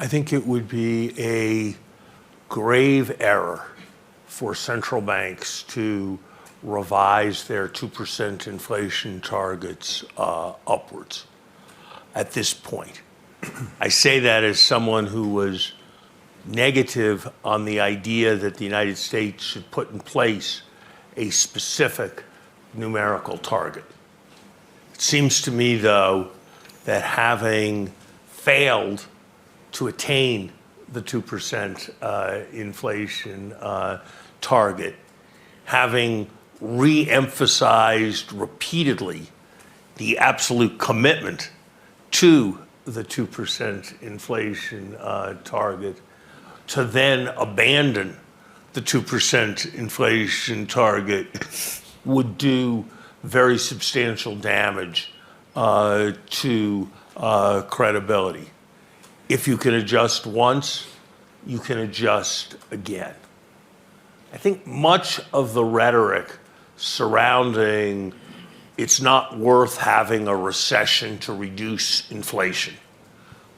I think it would be a grave error for central banks to revise their 2% inflation targets upwards at this point. I say that as someone who was negative on the idea that the United States should put in place a specific numerical target. It seems to me, though, that having failed to attain the 2% inflation target, having re-emphasized repeatedly the absolute commitment to the 2% inflation target, to then abandon the 2% inflation target would do very substantial damage to credibility. If you can adjust once, you can adjust again. I think much of the rhetoric surrounding it's not worth having a recession to reduce inflation,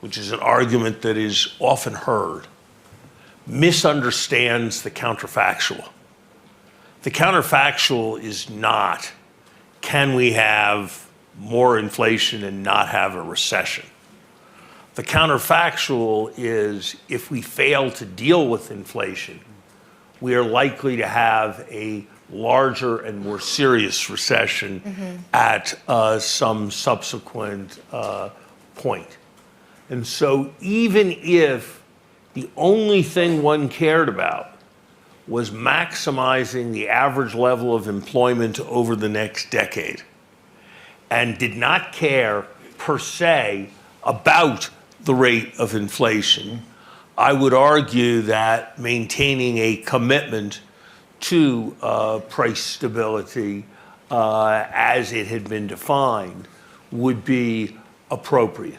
which is an argument that is often heard, misunderstands the counterfactual. The counterfactual is not, can we have more inflation and not have a recession? The counterfactual is, if we fail to deal with inflation, we are likely to have a larger and more serious recession at some subsequent point. And so even if the only thing one cared about was maximizing the average level of employment over the next decade, and did not care per se about the rate of inflation, I would argue that maintaining a commitment to price stability as it had been defined would be appropriate.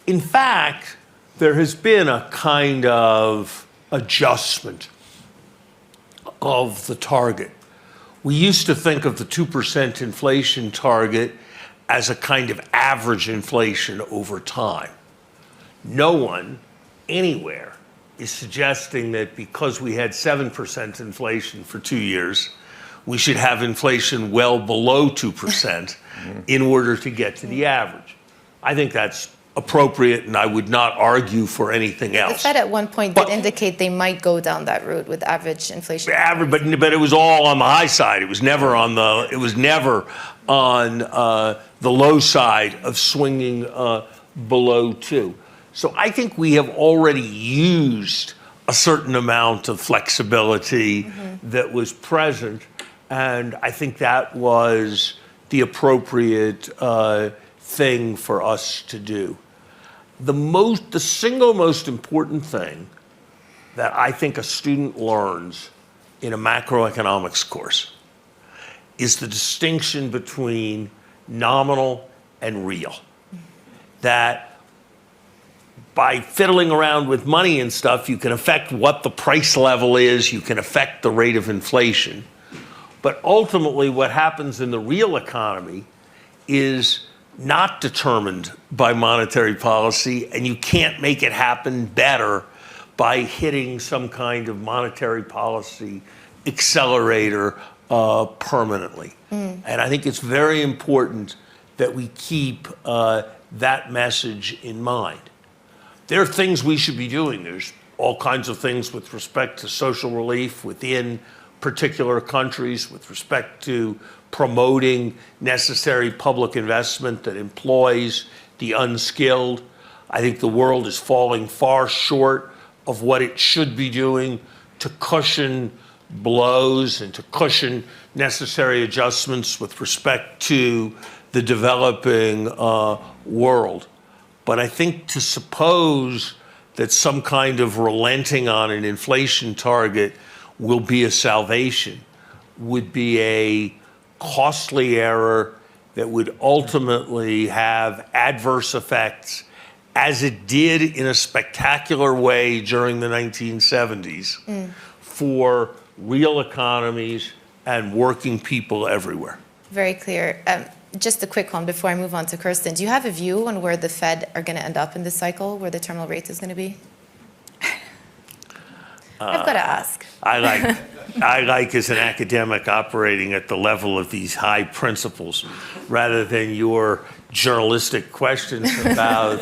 In fact, there has been a kind of adjustment of the target. We used to think of the 2% inflation target as a kind of average inflation over time. No one anywhere is suggesting that because we had 7% inflation for 2 years, we should have inflation well below 2% in order to get to the average. I think that's appropriate, and I would not argue for anything else. The Fed at one point did indicate they might go down that route with average inflation. But it was all on the high side. It was never on the. It was never on the low side of swinging below 2. So I think we have already used a certain amount of flexibility that was present, and I think that was the appropriate thing for us to do. The single most important thing that I think a student learns in a macroeconomics course is the distinction between nominal and real. That by fiddling around with money and stuff, you can affect what the price level is, you can affect the rate of inflation. But ultimately, what happens in the real economy is not determined by monetary policy, and you can't make it happen better by hitting some kind of monetary policy accelerator permanently. And I think it's very important that we keep that message in mind. There are things we should be doing. There's all kinds of things with respect to social relief within particular countries, with respect to promoting necessary public investment that employs the unskilled. I think the world is falling far short of what it should be doing to cushion blows and to cushion necessary adjustments with respect to the developing world. But I think to suppose that some kind of relenting on an inflation target will be a salvation would be a costly error that would ultimately have adverse effects, as it did in a spectacular way during the 1970s, for real economies and working people everywhere. Very clear. just a quick one before I move on to Kirsten. Do you have a view on where the Fed are going to end up in this cycle, where the terminal rate is going to be? I've got to ask. I like as an academic operating at the level of these high principles rather than your journalistic questions about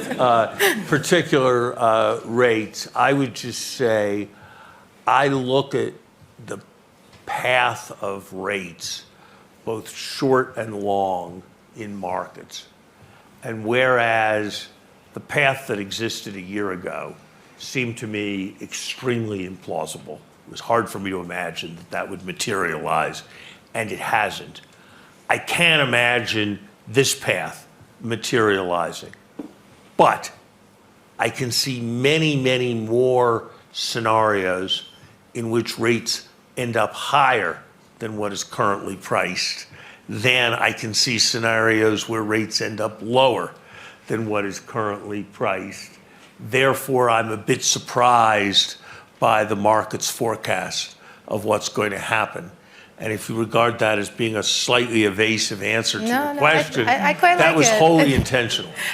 particular rates. I would just say I look at the path of rates, both short and long, in markets. And whereas the path that existed a year ago seemed to me extremely implausible, it was hard for me to imagine that that would materialize, and it hasn't. I can't imagine this path materializing, but I can see many, many more scenarios in which rates end up higher than what is currently priced. Then I can see scenarios where rates end up lower than what is currently priced. Therefore, I'm a bit surprised by the market's forecast of what's going to happen. And if you regard that as being a slightly evasive answer to your question, I quite that like was it. wholly intentional.